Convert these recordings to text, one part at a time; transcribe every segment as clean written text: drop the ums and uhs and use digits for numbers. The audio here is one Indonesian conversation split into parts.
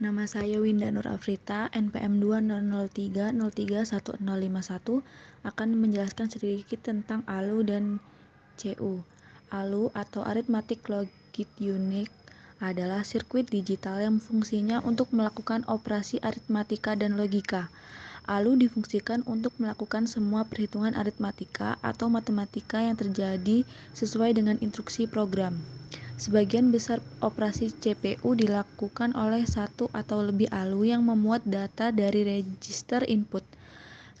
Nama saya Winda Nur Afrita, NPM 20030311051, akan menjelaskan sedikit tentang ALU dan CU. ALU atau Arithmetic Logic Unit adalah sirkuit digital yang fungsinya untuk melakukan operasi aritmatika dan logika. ALU difungsikan untuk melakukan semua perhitungan aritmatika atau matematika yang terjadi sesuai dengan instruksi program. Sebagian besar operasi CPU dilakukan oleh satu atau lebih ALU yang memuat data dari register input.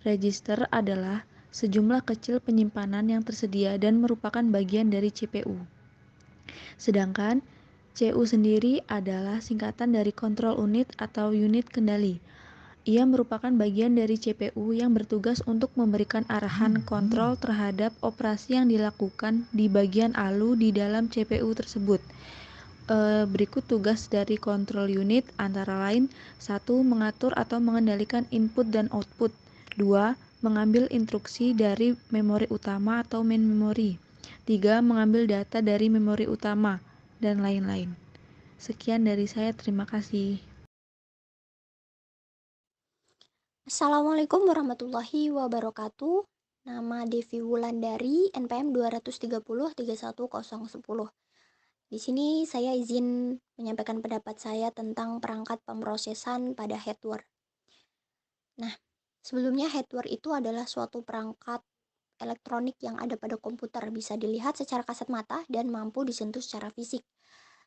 Register adalah sejumlah kecil penyimpanan yang tersedia dan merupakan bagian dari CPU. Sedangkan CU sendiri adalah singkatan dari control unit atau unit kendali. Ia merupakan bagian dari CPU yang bertugas untuk memberikan arahan kontrol terhadap operasi yang dilakukan di bagian ALU di dalam CPU tersebut. Berikut tugas dari control unit antara lain: 1. Mengatur atau mengendalikan input dan output. 2. Mengambil instruksi dari memori utama atau main memory. 3. Mengambil data dari memori utama, dan lain-lain. Sekian dari saya, terima kasih. Assalamualaikum warahmatullahi wabarakatuh. Nama Devi Wulandari, NPM 230311010. Di sini saya izin menyampaikan pendapat saya tentang perangkat pemrosesan pada hardware. Nah, sebelumnya hardware itu adalah suatu perangkat elektronik yang ada pada komputer, bisa dilihat secara kasat mata dan mampu disentuh secara fisik.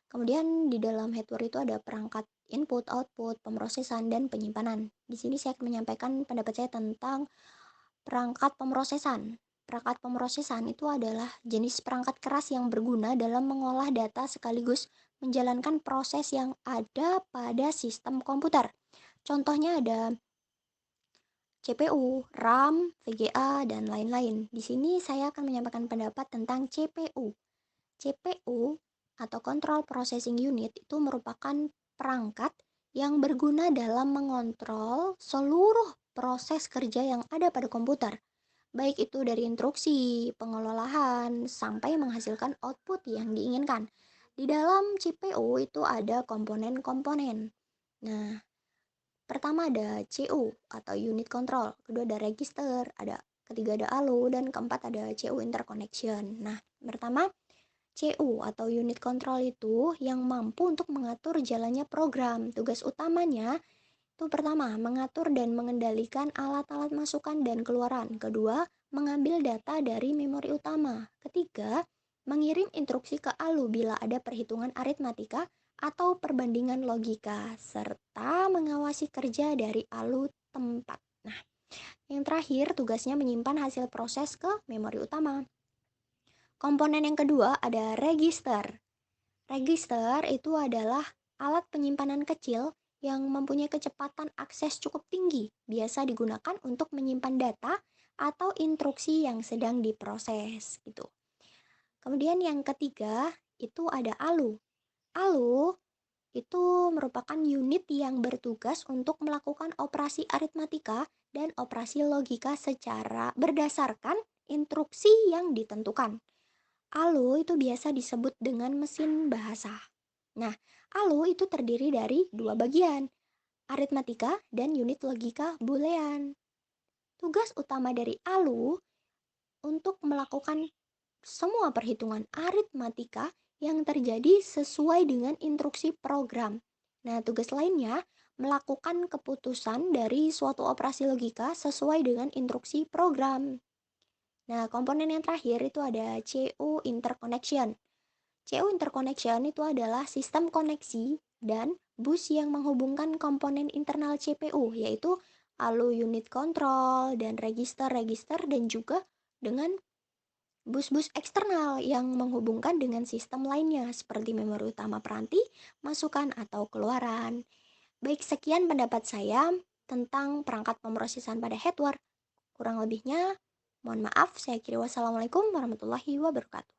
Kemudian di dalam hardware itu ada perangkat input, output, pemrosesan, dan penyimpanan. Di sini saya akan menyampaikan pendapat saya tentang perangkat pemrosesan. Perangkat pemrosesan itu adalah jenis perangkat keras yang berguna dalam mengolah data sekaligus menjalankan proses yang ada pada sistem komputer. Contohnya ada CPU, RAM, VGA, dan lain-lain. Di sini saya akan menyampaikan pendapat tentang CPU. CPU atau Control Processing Unit itu merupakan perangkat yang berguna dalam mengontrol seluruh proses kerja yang ada pada komputer, baik itu dari instruksi, pengelolaan, sampai menghasilkan output yang diinginkan. Di dalam CPU itu ada komponen-komponen. Nah, pertama ada CU atau unit control, kedua ada register, ketiga ada ALU, dan keempat ada CU interconnection. Nah, pertama CU atau unit control itu yang mampu untuk mengatur jalannya program. Tugas utamanya itu pertama, mengatur dan mengendalikan alat-alat masukan dan keluaran. Kedua, mengambil data dari memori utama. Ketiga, mengirim instruksi ke ALU bila ada perhitungan aritmatika atau perbandingan logika, serta mengawasi kerja dari ALU tempat. Nah, yang terakhir tugasnya menyimpan hasil proses ke memori utama. Komponen yang kedua ada register. Register itu adalah alat penyimpanan kecil yang mempunyai kecepatan akses cukup tinggi, biasa digunakan untuk menyimpan data atau instruksi yang sedang diproses gitu. Kemudian yang ketiga itu ada ALU. ALU itu merupakan unit yang bertugas untuk melakukan operasi aritmatika dan operasi logika secara berdasarkan instruksi yang ditentukan. ALU itu biasa disebut dengan mesin bahasa. Nah, ALU itu terdiri dari dua bagian, aritmatika dan unit logika boolean. Tugas utama dari ALU untuk melakukan semua perhitungan aritmatika yang terjadi sesuai dengan instruksi program. Nah, tugas lainnya melakukan keputusan dari suatu operasi logika sesuai dengan instruksi program. Nah, komponen yang terakhir itu ada CU interconnection. CU interconnection itu adalah sistem koneksi dan bus yang menghubungkan komponen internal CPU, yaitu ALU unit control dan register-register, dan juga dengan bus-bus eksternal yang menghubungkan dengan sistem lainnya seperti memori utama peranti, masukan atau keluaran. Baik, sekian pendapat saya tentang perangkat pemrosesan pada hardware. Kurang lebihnya, mohon maaf. Saya kira wassalamualaikum warahmatullahi wabarakatuh.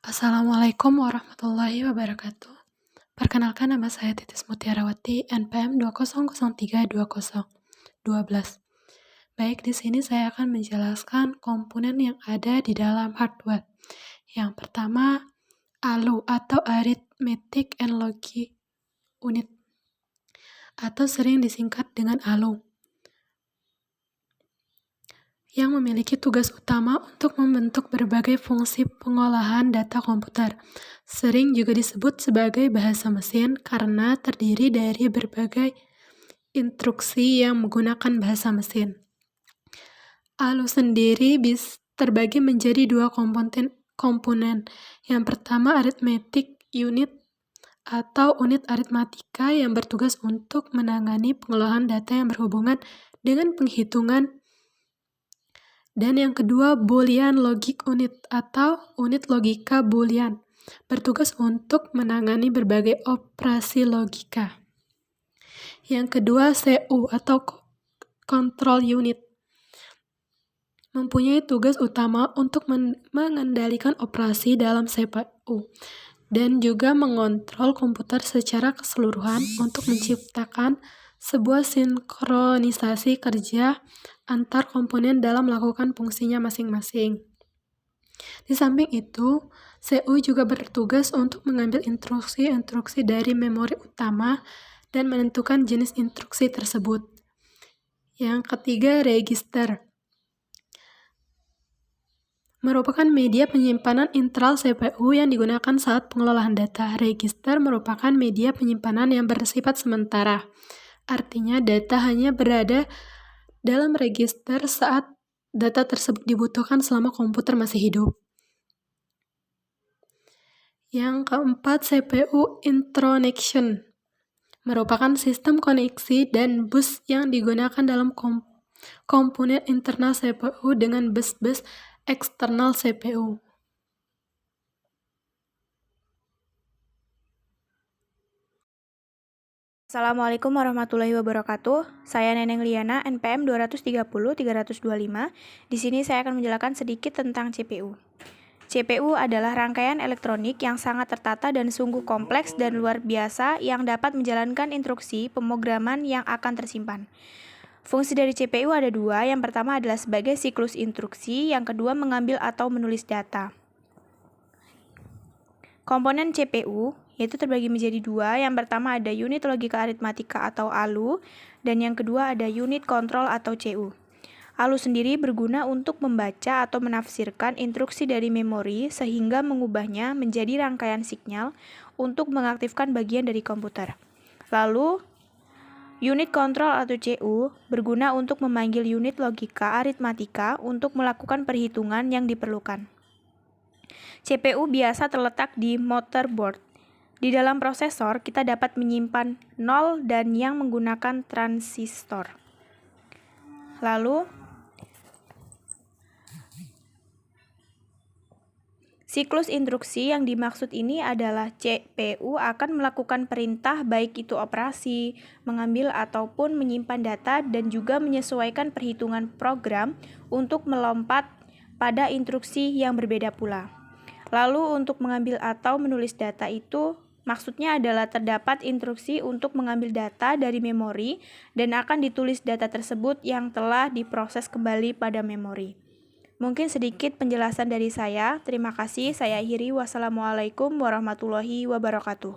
Assalamualaikum warahmatullahi wabarakatuh. Perkenalkan, nama saya Titis Mutiarawati, NPM 20032012. Baik, di sini saya akan menjelaskan komponen yang ada di dalam hardware. Yang pertama, ALU atau Arithmetic and Logic Unit, atau sering disingkat dengan ALU, yang memiliki tugas utama untuk membentuk berbagai fungsi pengolahan data komputer. Sering juga disebut sebagai bahasa mesin karena terdiri dari berbagai instruksi yang menggunakan bahasa mesin. ALU sendiri terbagi menjadi dua komponen. Yang pertama, arithmetic unit atau unit aritmatika yang bertugas untuk menangani pengolahan data yang berhubungan dengan penghitungan. Dan yang kedua, Boolean Logic Unit atau unit logika Boolean, bertugas untuk menangani berbagai operasi logika. Yang kedua, CU atau Control Unit, mempunyai tugas utama untuk mengendalikan operasi dalam CPU dan juga mengontrol komputer secara keseluruhan untuk menciptakan sebuah sinkronisasi kerja antar komponen dalam melakukan fungsinya masing-masing. Di samping itu, CU juga bertugas untuk mengambil instruksi-instruksi dari memori utama dan menentukan jenis instruksi tersebut. Yang ketiga, register, merupakan media penyimpanan internal CPU yang digunakan saat pengelolaan data. Register merupakan media penyimpanan yang bersifat sementara. Artinya, data hanya berada dalam register saat data tersebut dibutuhkan selama komputer masih hidup. Yang keempat, CPU interconnection, merupakan sistem koneksi dan bus yang digunakan dalam komponen internal CPU dengan bus-bus eksternal CPU. Assalamualaikum warahmatullahi wabarakatuh. Saya Neneng Liana, NPM 230-325. Di sini saya akan menjelaskan sedikit tentang CPU. CPU adalah rangkaian elektronik yang sangat tertata dan sungguh kompleks dan luar biasa yang dapat menjalankan instruksi pemrograman yang akan tersimpan. Fungsi dari CPU ada dua. Yang pertama adalah sebagai siklus instruksi, yang kedua mengambil atau menulis data. Komponen CPU yaitu terbagi menjadi dua. Yang pertama ada unit logika aritmatika atau ALU, dan yang kedua ada unit kontrol atau CU. ALU sendiri berguna untuk membaca atau menafsirkan instruksi dari memori sehingga mengubahnya menjadi rangkaian sinyal untuk mengaktifkan bagian dari komputer. Lalu, unit kontrol atau CU berguna untuk memanggil unit logika aritmatika untuk melakukan perhitungan yang diperlukan. CPU biasa terletak di motherboard. Di dalam prosesor, kita dapat menyimpan 0 dan yang menggunakan transistor. Lalu, siklus instruksi yang dimaksud ini adalah CPU akan melakukan perintah baik itu operasi, mengambil ataupun menyimpan data dan juga menyesuaikan perhitungan program untuk melompat pada instruksi yang berbeda pula. Lalu untuk mengambil atau menulis data itu maksudnya adalah terdapat instruksi untuk mengambil data dari memori dan akan ditulis data tersebut yang telah diproses kembali pada memori. Mungkin sedikit penjelasan dari saya. Terima kasih. Saya akhiri. Wassalamualaikum warahmatullahi wabarakatuh.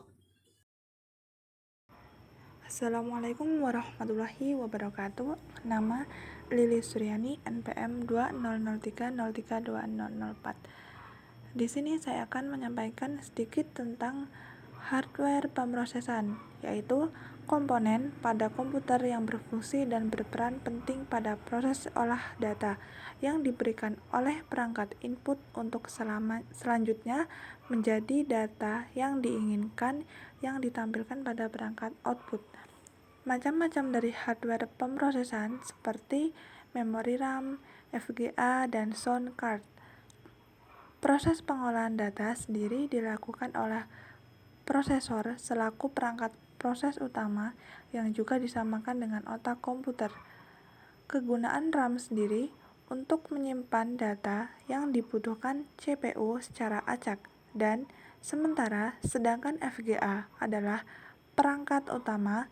Assalamualaikum warahmatullahi wabarakatuh. Nama Lili Suryani, NPM 2003032004. Di sini saya akan menyampaikan sedikit tentang hardware pemrosesan, yaitu komponen pada komputer yang berfungsi dan berperan penting pada proses olah data yang diberikan oleh perangkat input untuk selanjutnya menjadi data yang diinginkan yang ditampilkan pada perangkat output. Macam-macam dari hardware pemrosesan seperti memori RAM, FGA, dan sound card. Proses pengolahan data sendiri dilakukan oleh prosesor selaku perangkat proses utama yang juga disamakan dengan otak komputer. Kegunaan RAM sendiri untuk menyimpan data yang dibutuhkan CPU secara acak dan sedangkan FGA adalah perangkat utama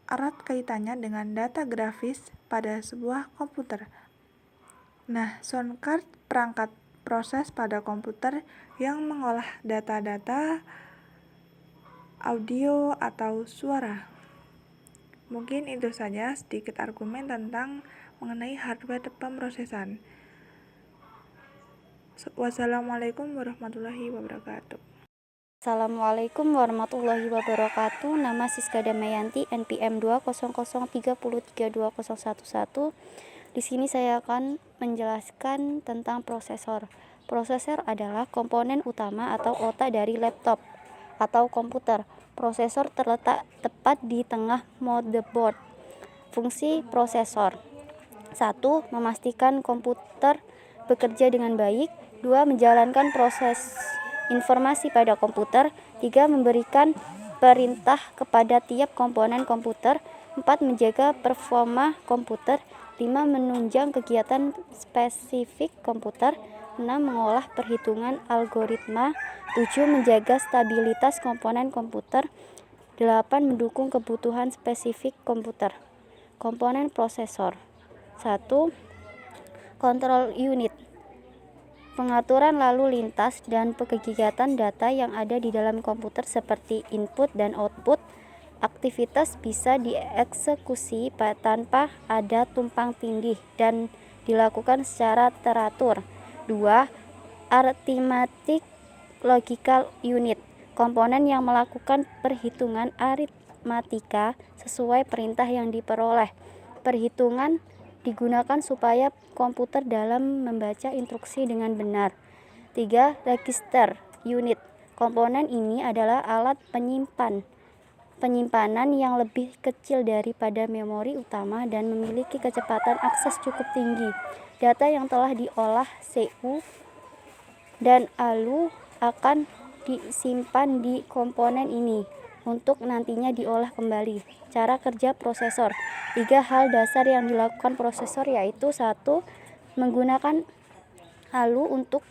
erat kaitannya dengan data grafis pada sebuah komputer. Nah, sound card perangkat proses pada komputer yang mengolah data-data audio atau suara. Mungkin itu saja sedikit argumen tentang mengenai hardware pemrosesan. Wassalamualaikum warahmatullahi wabarakatuh. Assalamualaikum warahmatullahi wabarakatuh. Nama Siska Damayanti, NPM 200332011. Di sini saya akan menjelaskan tentang prosesor. Prosesor adalah komponen utama atau otak dari laptop atau komputer. Prosesor terletak tepat di tengah motherboard. Fungsi prosesor: 1. Memastikan komputer bekerja dengan baik. 2. Menjalankan proses informasi pada komputer. 3. Memberikan perintah kepada tiap komponen komputer. 4. Menjaga performa komputer. 5. Menunjang kegiatan spesifik komputer. 6. Mengolah perhitungan algoritma. 7. Menjaga stabilitas komponen komputer. 8. Mendukung kebutuhan spesifik komputer. Komponen prosesor: 1. Kontrol unit, pengaturan lalu lintas dan kegiatan data yang ada di dalam komputer seperti input dan output. Aktivitas bisa dieksekusi tanpa ada tumpang tindih dan dilakukan secara teratur. 2. Arithmetic logical unit, komponen yang melakukan perhitungan aritmatika sesuai perintah yang diperoleh. Perhitungan digunakan supaya komputer dalam membaca instruksi dengan benar. 3. Register unit, komponen ini adalah alat penyimpanan yang lebih kecil daripada memori utama dan memiliki kecepatan akses cukup tinggi. Data yang telah diolah CU dan ALU akan disimpan di komponen ini untuk nantinya diolah kembali. Cara kerja prosesor: 3 hal dasar yang dilakukan prosesor yaitu: 1. Menggunakan ALU untuk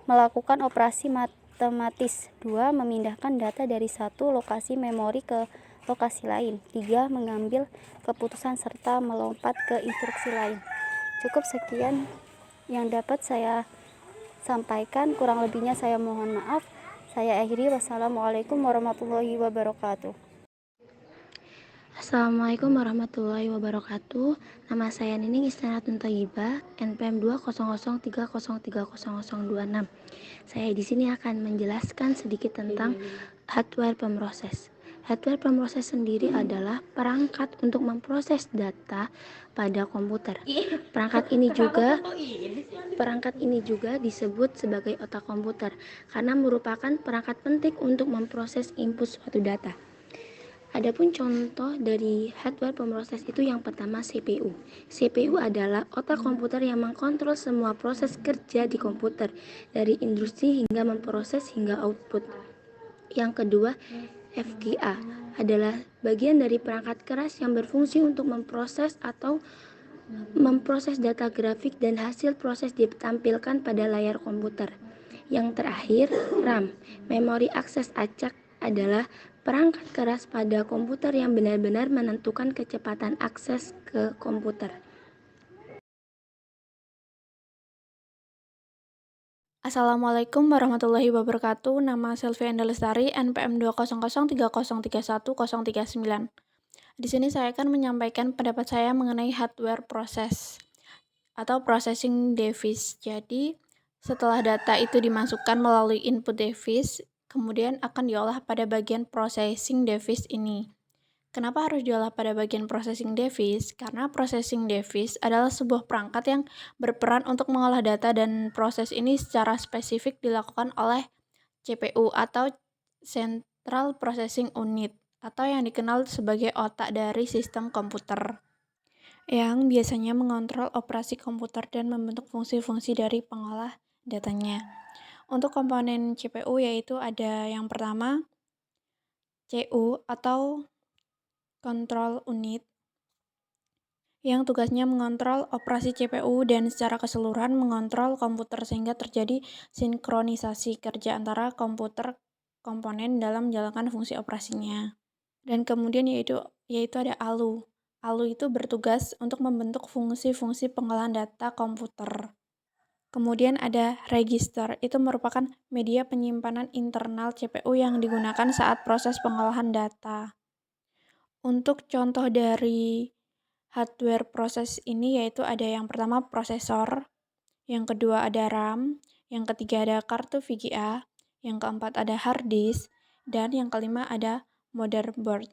melakukan operasi matematis. 2. Memindahkan data dari satu lokasi memori ke lokasi lain. 3. Mengambil keputusan serta melompat ke instruksi lain. Cukup sekian yang dapat saya sampaikan, kurang lebihnya saya mohon maaf. Saya akhiri. Wassalamualaikum warahmatullahi wabarakatuh. Assalamualaikum warahmatullahi wabarakatuh. Nama saya Nining Istianatun Thayyibah, NPM 20030303026. Saya di sini akan menjelaskan sedikit tentang hardware pemroses. Hardware pemroses sendiri adalah perangkat untuk memproses data pada komputer. Perangkat ini juga disebut sebagai otak komputer karena merupakan perangkat penting untuk memproses input suatu data. Adapun contoh dari hardware pemroses itu yang pertama CPU. CPU adalah otak komputer yang mengkontrol semua proses kerja di komputer, dari instruksi hingga memproses hingga output. Yang kedua, FGA adalah bagian dari perangkat keras yang berfungsi untuk memproses data grafik dan hasil proses ditampilkan pada layar komputer. Yang terakhir, RAM, memori akses acak, adalah perangkat keras pada komputer yang benar-benar menentukan kecepatan akses ke komputer. Assalamualaikum warahmatullahi wabarakatuh. Nama Selvi Enda Lestari, NPM 200303039. Di sini saya akan menyampaikan pendapat saya mengenai hardware proses atau processing device. Jadi, setelah data itu dimasukkan melalui input device, kemudian akan diolah pada bagian processing device ini. Kenapa harus diolah pada bagian processing device? Karena processing device adalah sebuah perangkat yang berperan untuk mengolah data dan proses ini secara spesifik dilakukan oleh CPU atau Central Processing Unit atau yang dikenal sebagai otak dari sistem komputer yang biasanya mengontrol operasi komputer dan membentuk fungsi-fungsi dari pengolah datanya. Untuk komponen CPU yaitu ada yang pertama CU atau control unit. yang tugasnya mengontrol operasi CPU dan secara keseluruhan mengontrol komputer sehingga terjadi sinkronisasi kerja antara komputer komponen dalam menjalankan fungsi operasinya. Dan kemudian yaitu ada ALU. ALU itu bertugas untuk membentuk fungsi-fungsi pengolahan data komputer. Kemudian ada register, itu merupakan media penyimpanan internal CPU yang digunakan saat proses pengolahan data. Untuk contoh dari hardware proses ini yaitu ada yang pertama prosesor, yang kedua ada RAM, yang ketiga ada kartu VGA, yang keempat ada hard disk, dan yang kelima ada motherboard.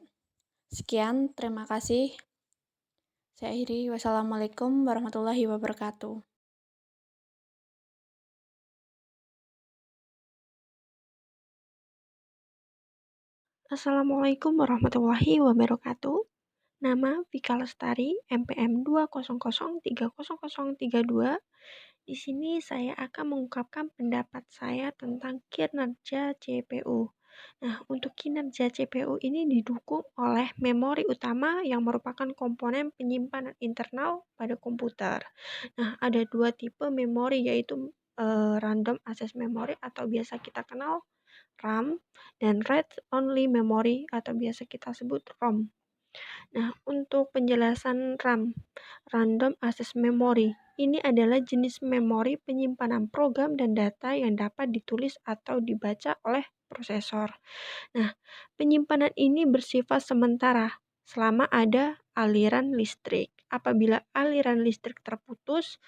Sekian, terima kasih. Saya akhiri. Wassalamualaikum warahmatullahi wabarakatuh. Assalamualaikum warahmatullahi wabarakatuh. Nama Vika Lestari, MPM 200300032. Di sini saya akan mengungkapkan pendapat saya tentang kinerja CPU. Nah, untuk kinerja CPU ini didukung oleh memori utama yang merupakan komponen penyimpanan internal pada komputer. Nah, ada dua tipe memori yaitu random access memory atau biasa kita kenal RAM dan Read Only Memory atau biasa kita sebut ROM. Nah, untuk penjelasan RAM, Random Access Memory, ini adalah jenis memori penyimpanan program dan data yang dapat ditulis atau dibaca oleh prosesor. Nah, penyimpanan ini bersifat sementara selama ada aliran listrik. Apabila aliran listrik terputus,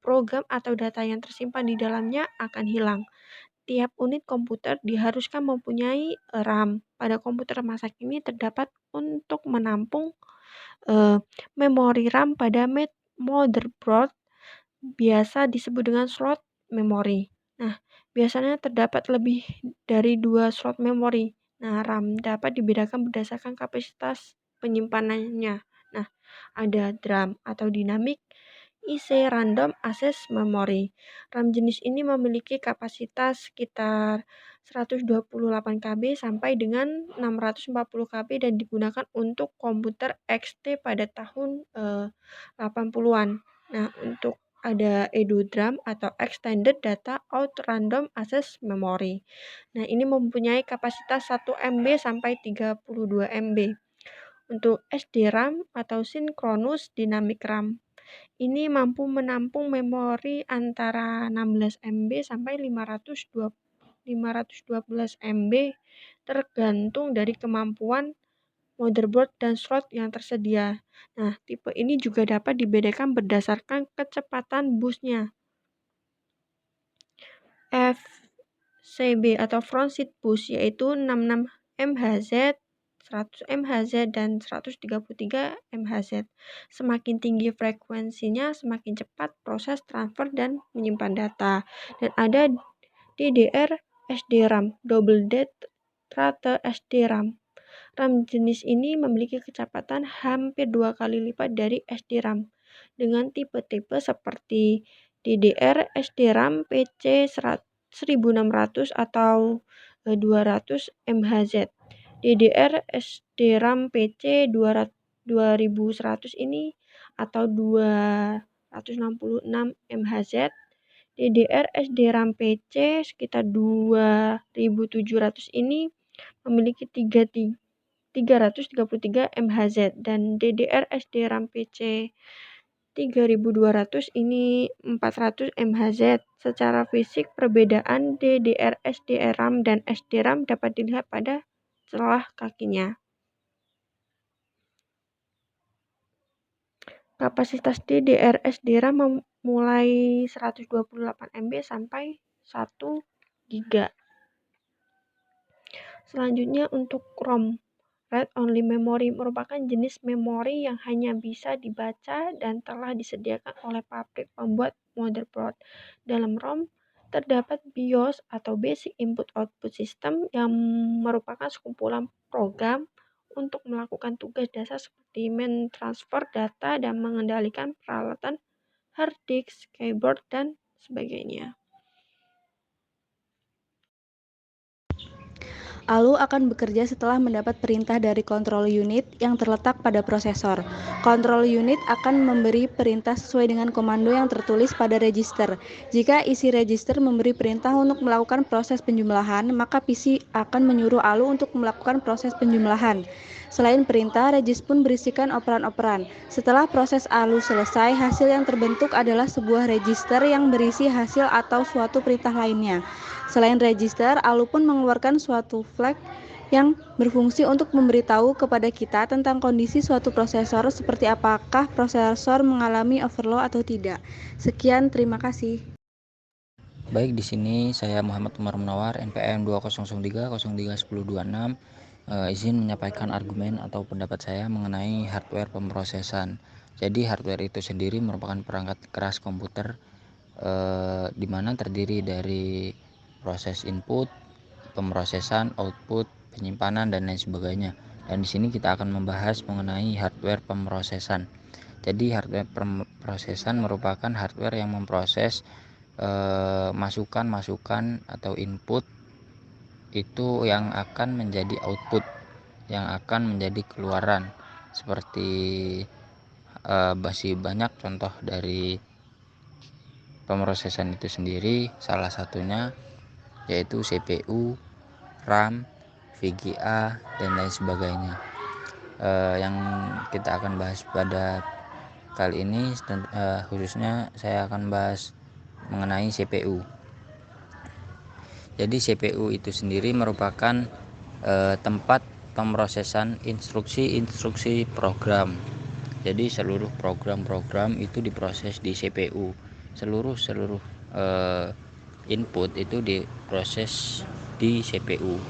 program atau data yang tersimpan di dalamnya akan hilang. Tiap unit komputer diharuskan mempunyai RAM. Pada komputer masa kini terdapat untuk menampung memori RAM pada motherboard biasa disebut dengan slot memori. Nah, biasanya terdapat lebih dari 2 slot memori. Nah, RAM dapat dibedakan berdasarkan kapasitas penyimpanannya. Nah, ada DRAM atau Dynamic IC Random Access Memory. RAM jenis ini memiliki kapasitas sekitar 128 KB sampai dengan 640 KB dan digunakan untuk komputer XT pada tahun 80-an. Nah, untuk ada EduDRAM atau Extended Data Out Random Access Memory. Nah, ini mempunyai kapasitas 1 MB sampai 32 MB. Untuk SDRAM atau Synchronous Dynamic RAM. Ini mampu menampung memori antara 16 MB sampai 512 MB tergantung dari kemampuan motherboard dan slot yang tersedia. Nah, tipe ini juga dapat dibedakan berdasarkan kecepatan busnya. FCB atau front seat bus yaitu 66 MHz, 100 MHz dan 133 MHz. Semakin tinggi frekuensinya, semakin cepat proses transfer dan menyimpan data. Dan ada DDR SDRAM, Double Data SDRAM. RAM jenis ini memiliki kecepatan hampir 2 kali lipat dari SDRAM dengan tipe-tipe seperti DDR SDRAM PC 1600 atau 200 MHz. DDR SDRAM PC 2100 ini atau 266 MHz. DDR SDRAM PC sekitar 2700 ini memiliki 333 MHz dan DDR SDRAM PC 3200 ini 400 MHz. Secara fisik perbedaan DDR SDRAM dan SDRAM dapat dilihat pada celah kakinya. Kapasitas DDR SDRAM mulai 128 MB sampai 1 GB. Selanjutnya untuk ROM. Read Only Memory merupakan jenis memori yang hanya bisa dibaca dan telah disediakan oleh pabrik pembuat motherboard. Dalam ROM terdapat BIOS atau Basic Input Output System yang merupakan sekumpulan program untuk melakukan tugas dasar seperti mentransfer data dan mengendalikan peralatan hard disk, keyboard, dan sebagainya. ALU akan bekerja setelah mendapat perintah dari control unit yang terletak pada prosesor. Control unit akan memberi perintah sesuai dengan komando yang tertulis pada register. Jika isi register memberi perintah untuk melakukan proses penjumlahan, maka PC akan menyuruh ALU untuk melakukan proses penjumlahan. Selain perintah, register pun berisikan operan-operan. Setelah proses ALU selesai, hasil yang terbentuk adalah sebuah register yang berisi hasil atau suatu perintah lainnya. Selain register, ALU pun mengeluarkan suatu flag yang berfungsi untuk memberitahu kepada kita tentang kondisi suatu prosesor seperti apakah prosesor mengalami overload atau tidak. Sekian, terima kasih. Baik, di sini saya Muhammad Umar Munawar, NPM 2003031026, izin menyampaikan argumen atau pendapat saya mengenai hardware pemrosesan. Jadi hardware itu sendiri merupakan perangkat keras komputer di mana terdiri dari proses input, pemrosesan, output, penyimpanan dan lain sebagainya. Dan di sini kita akan membahas mengenai hardware pemrosesan. Jadi hardware pemrosesan merupakan hardware yang memproses masukan atau input itu yang akan menjadi output, yang akan menjadi keluaran. Seperti masih banyak contoh dari pemrosesan itu sendiri, salah satunya yaitu CPU, RAM, VGA dan lain sebagainya. Yang kita akan bahas pada kali ini khususnya saya akan bahas mengenai CPU. Jadi CPU itu sendiri merupakan tempat pemrosesan instruksi program. Jadi seluruh program-program itu diproses di CPU. Seluruh input itu diproses di CPU.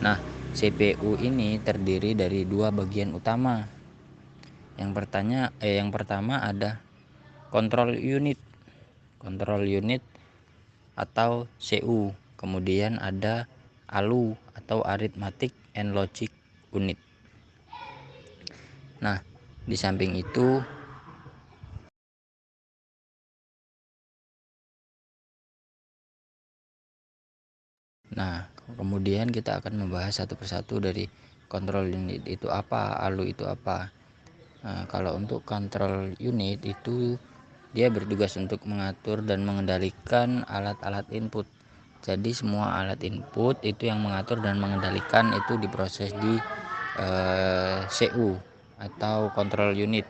Nah, CPU ini terdiri dari dua bagian utama. Yang pertama ada control unit atau CU. Kemudian ada ALU atau arithmetic and logic unit. Nah, di samping itu kemudian kita akan membahas satu persatu dari control unit itu apa, ALU itu apa. Nah, kalau untuk control unit itu dia bertugas untuk mengatur dan mengendalikan alat-alat input. Jadi semua alat input itu yang mengatur dan mengendalikan itu diproses di CU atau control unit.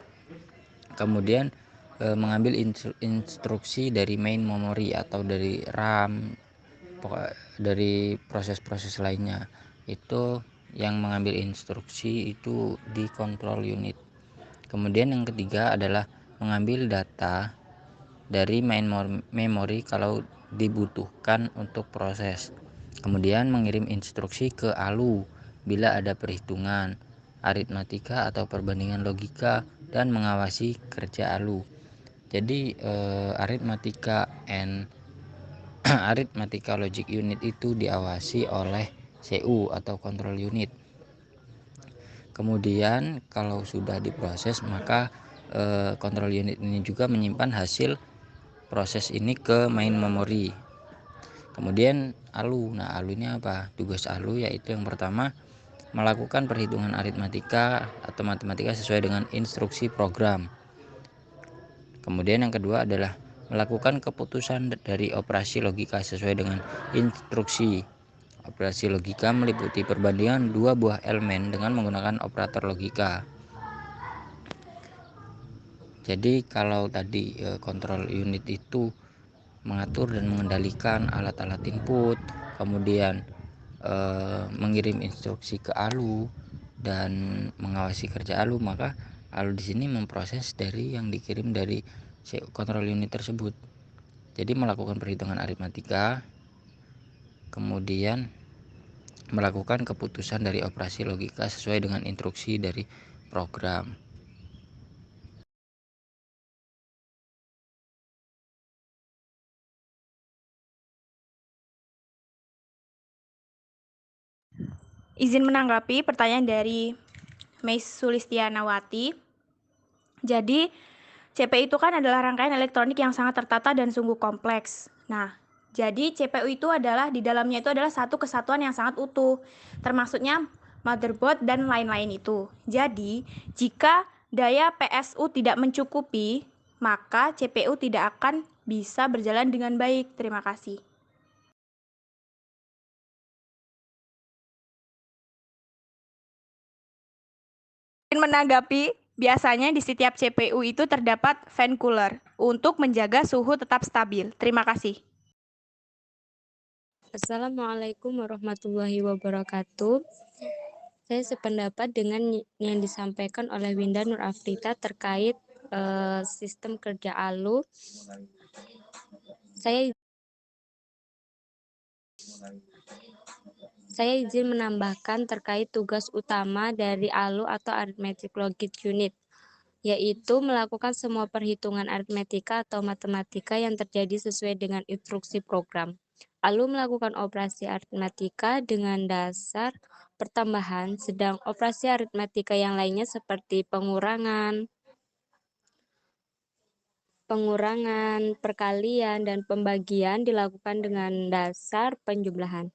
Kemudian mengambil instruksi dari main memory atau dari RAM, dari proses-proses lainnya. Itu yang mengambil instruksi itu di control unit. Kemudian yang ketiga adalah mengambil data dari main memory kalau dibutuhkan untuk proses. Kemudian mengirim instruksi ke ALU bila ada perhitungan, aritmatika atau perbandingan logika dan mengawasi kerja ALU. Jadi aritmatika logic unit itu diawasi oleh CU atau control unit. Kemudian kalau sudah diproses maka control unit ini juga menyimpan hasil proses ini ke main memory. Kemudian ALU. Nah, ALU ini apa? Tugas ALU yaitu yang pertama melakukan perhitungan aritmatika atau matematika sesuai dengan instruksi program. Kemudian yang kedua adalah melakukan keputusan dari operasi logika sesuai dengan instruksi. Operasi logika meliputi perbandingan dua buah elemen dengan menggunakan operator logika. Jadi kalau tadi control unit itu mengatur dan mengendalikan alat-alat input, kemudian mengirim instruksi ke ALU dan mengawasi kerja ALU, maka ALU di sini memproses dari yang dikirim dari control unit tersebut. Jadi melakukan perhitungan aritmatika, kemudian melakukan keputusan dari operasi logika sesuai dengan instruksi dari program. Izin menanggapi pertanyaan dari Miss Sulistianawati. Jadi, CPU itu kan adalah rangkaian elektronik yang sangat tertata dan sungguh kompleks. Nah, Jadi CPU itu adalah di dalamnya itu adalah satu kesatuan yang sangat utuh, termasuknya motherboard dan lain-lain itu. Jadi, jika daya PSU tidak mencukupi, maka CPU tidak akan bisa berjalan dengan baik. Terima kasih. Menanggapi, biasanya di setiap CPU itu terdapat fan cooler untuk menjaga suhu tetap stabil. Terima kasih. Assalamualaikum warahmatullahi wabarakatuh. Saya sependapat dengan yang disampaikan oleh Winda Nur Afrita terkait sistem kerja ALU. Saya izin menambahkan terkait tugas utama dari ALU atau Arithmetic Logic Unit, yaitu melakukan semua perhitungan aritmetika atau matematika yang terjadi sesuai dengan instruksi program. ALU melakukan operasi aritmetika dengan dasar pertambahan, sedang operasi aritmetika yang lainnya seperti pengurangan, perkalian, dan pembagian dilakukan dengan dasar penjumlahan.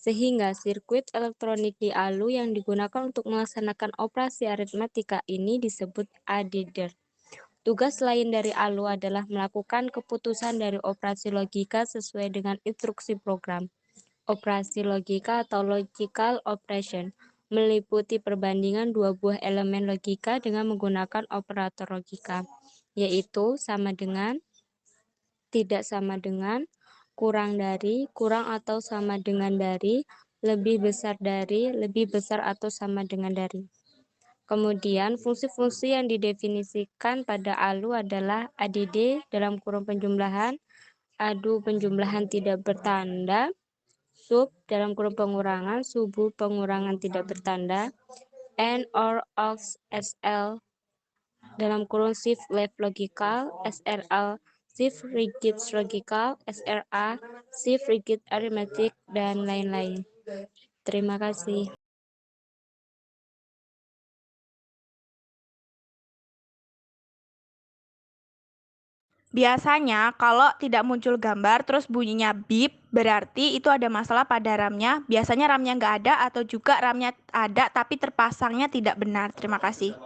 Sehingga sirkuit elektronik di ALU yang digunakan untuk melaksanakan operasi aritmetika ini disebut adder. Tugas lain dari ALU adalah melakukan keputusan dari operasi logika sesuai dengan instruksi program. Operasi logika atau logical operation meliputi perbandingan dua buah elemen logika dengan menggunakan operator logika, yaitu sama dengan, tidak sama dengan, kurang dari, kurang atau sama dengan dari, lebih besar dari, lebih besar atau sama dengan dari. Kemudian, fungsi-fungsi yang didefinisikan pada ALU adalah ADD dalam kurung penjumlahan, ADU penjumlahan tidak bertanda, sub dalam kurung pengurangan, subu pengurangan tidak bertanda, and or of SL dalam kurung shift left logical, SRL shift rigid logical, SRA shift rigid arithmetic, dan lain-lain. Terima kasih. Biasanya kalau tidak muncul gambar terus bunyinya beep, berarti itu ada masalah pada RAM-nya. Biasanya RAM-nya nggak ada atau juga RAM-nya ada tapi terpasangnya tidak benar. Terima kasih.